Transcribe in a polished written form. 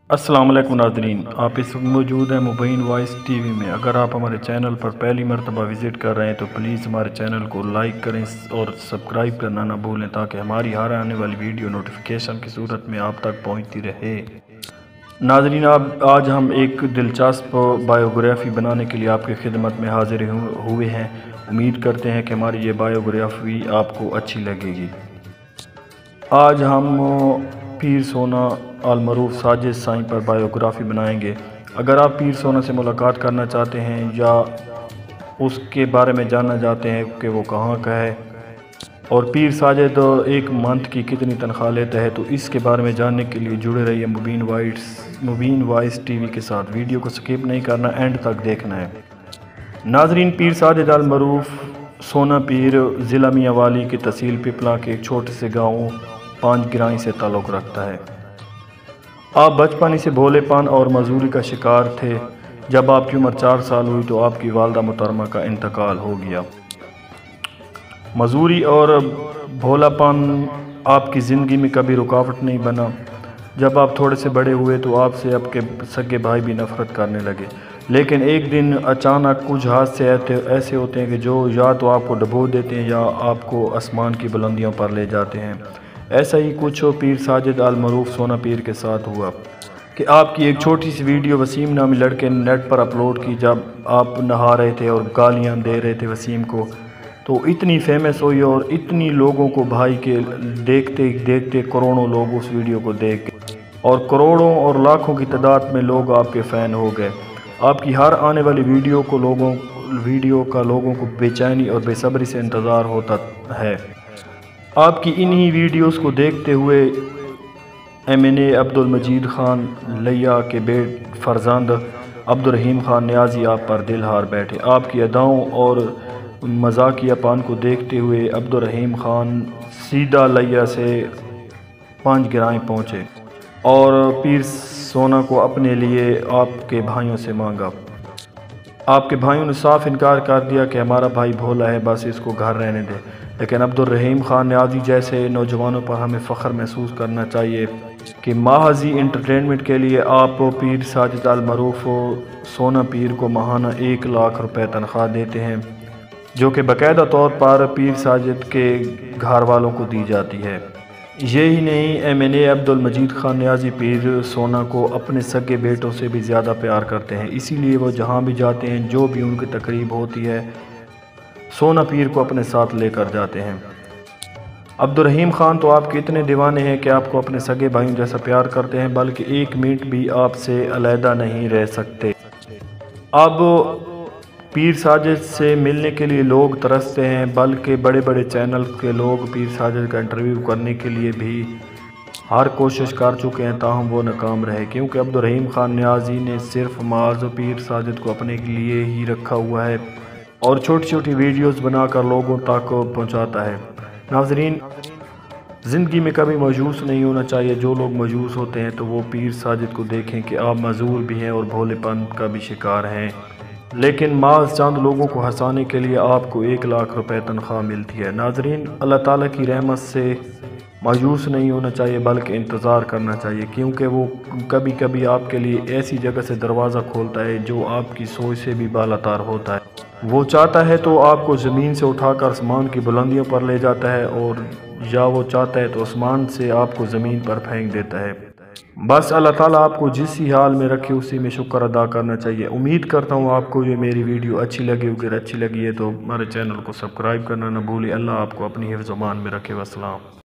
السلام علیکم ناظرین، آپ اس وقت موجود ہیں مبین وائس ٹی وی میں۔ اگر آپ ہمارے چینل پر پہلی مرتبہ وزٹ کر رہے ہیں تو پلیز ہمارے چینل کو لائک کریں اور سبسکرائب کرنا نہ بھولیں تاکہ ہماری ہر آنے والی ویڈیو نوٹیفیکیشن کی صورت میں آپ تک پہنچتی رہے۔ ناظرین، آج ہم ایک دلچسپ بائیوگرافی بنانے کے لیے آپ کی خدمت میں حاضر ہوئے ہیں۔ امید کرتے ہیں کہ ہماری یہ بائیوگرافی آپ کو اچھی لگے گی۔ آج ہم پیر سونا المعروف ساجد سائیں پر بائیوگرافی بنائیں گے۔ اگر آپ پیر سونا سے ملاقات کرنا چاہتے ہیں یا اس کے بارے میں جاننا چاہتے ہیں کہ وہ کہاں کا ہے اور پیر ساجد ایک منتھ کی کتنی تنخواہ لیتا ہے، تو اس کے بارے میں جاننے کے لیے جڑے رہیے مبین وائس ٹی وی کے ساتھ۔ ویڈیو کو سکپ نہیں کرنا، اینڈ تک دیکھنا ہے۔ ناظرین، پیر ساجد المعروف سونا پیر ضلع میاں والی کی تحصیل پپلا کے ایک چھوٹے سے گاؤں پانچ گرائیں سے تعلق رکھتا ہے۔ آپ بچپن ہی سے بھولے پن اور مزدوری کا شکار تھے۔ جب آپ کی عمر 4 سال ہوئی تو آپ کی والدہ محترمہ کا انتقال ہو گیا۔ مزدوری اور بھولا پن آپ کی زندگی میں کبھی رکاوٹ نہیں بنا۔ جب آپ تھوڑے سے بڑے ہوئے تو آپ سے آپ کے سگے بھائی بھی نفرت کرنے لگے، لیکن ایک دن اچانک کچھ حادثے ایسے ہوتے ہیں کہ جو یا تو آپ کو ڈبو دیتے ہیں یا آپ کو آسمان کی بلندیوں پر لے جاتے ہیں۔ ایسا ہی کچھ پیر ساجد المعروف سونا پیر کے ساتھ ہوا کہ آپ کی ایک چھوٹی سی ویڈیو وسیم نامی لڑکے نے نیٹ پر اپلوڈ کی۔ جب آپ نہا رہے تھے اور گالیاں دے رہے تھے وسیم کو، تو اتنی فیمس ہوئی اور اتنی لوگوں کو بھائی کے دیکھتے دیکھتے کروڑوں لوگ اس ویڈیو کو دیکھ گئے اور کروڑوں اور لاکھوں کی تعداد میں لوگ آپ کے فین ہو گئے۔ آپ کی ہر آنے والی ویڈیو کا لوگوں کو بے چینی اور بے صبری سے انتظار ہوتا ہے۔ آپ کی انہی ویڈیوز کو دیکھتے ہوئے MNA عبدالمجید خان لیا کے فرزند عبدالرحیم خان نیازی آپ پر دل ہار بیٹھے۔ آپ کی اداؤں اور مذاقیہ پان کو دیکھتے ہوئے عبدالرحیم خان سیدھا لیا سے 5 گرائیں پہنچے اور پیر سونا کو اپنے لیے آپ کے بھائیوں سے مانگا۔ آپ کے بھائیوں نے صاف انکار کر دیا کہ ہمارا بھائی بھولا ہے، بس اس کو گھر رہنے دے۔ لیکن عبدالرحیم خان نیازی جیسے نوجوانوں پر ہمیں فخر محسوس کرنا چاہیے کہ محض انٹرٹینمنٹ کے لیے آپ پیر ساجد المعروف سونا پیر کو ماہانہ 1 لاکھ روپے تنخواہ دیتے ہیں، جو کہ باقاعدہ طور پر پیر ساجد کے گھر والوں کو دی جاتی ہے۔ یہی نہیں، MNA عبدالمجید خان نیازی پیر سونا کو اپنے سگے بیٹوں سے بھی زیادہ پیار کرتے ہیں، اسی لیے وہ جہاں بھی جاتے ہیں، جو بھی ان کی تقریب ہوتی ہے، سونا پیر کو اپنے ساتھ لے کر جاتے ہیں۔ عبدالرحیم خان تو آپ کے اتنے دیوانے ہیں کہ آپ کو اپنے سگے بھائیوں جیسا پیار کرتے ہیں، بلکہ 1 منٹ بھی آپ سے علیحدہ نہیں رہ سکتے۔ اب پیر ساجد سے ملنے کے لیے لوگ ترستے ہیں، بلکہ بڑے بڑے چینل کے لوگ پیر ساجد کا انٹرویو کرنے کے لیے بھی ہر کوشش کر چکے ہیں، تاہم وہ ناکام رہے، کیونکہ عبدالرحیم خان نیازی نے صرف محض پیر ساجد کو اپنے لیے ہی رکھا ہوا ہے اور چھوٹی چھوٹی ویڈیوز بنا کر لوگوں تک پہنچاتا ہے۔ ناظرین، زندگی میں کبھی مایوس نہیں ہونا چاہیے۔ جو لوگ مایوس ہوتے ہیں تو وہ پیر ساجد کو دیکھیں کہ آپ معذور بھی ہیں اور بھولے پن کا بھی شکار ہیں، لیکن محض چند لوگوں کو ہنسانے کے لیے آپ کو 1 لاکھ روپے تنخواہ ملتی ہے۔ ناظرین، اللہ تعالیٰ کی رحمت سے مایوس نہیں ہونا چاہیے بلکہ انتظار کرنا چاہیے، کیونکہ وہ کبھی کبھی آپ کے لیے ایسی جگہ سے دروازہ کھولتا ہے جو آپ کی سوچ سے بھی بالا تر ہوتا ہے۔ وہ چاہتا ہے تو آپ کو زمین سے اٹھا کر آسمان کی بلندیوں پر لے جاتا ہے، اور یا وہ چاہتا ہے تو آسمان سے آپ کو زمین پر پھینک دیتا ہے۔ بس اللہ تعالیٰ آپ کو جس ہی حال میں رکھے اسی میں شکر ادا کرنا چاہیے۔ امید کرتا ہوں آپ کو یہ میری ویڈیو اچھی لگی ہوگی۔ اگر اچھی لگی ہے تو ہمارے چینل کو سبسکرائب کرنا نہ بھولیں۔ اللہ آپ کو اپنی حفظ و امان میں رکھے۔ والسلام۔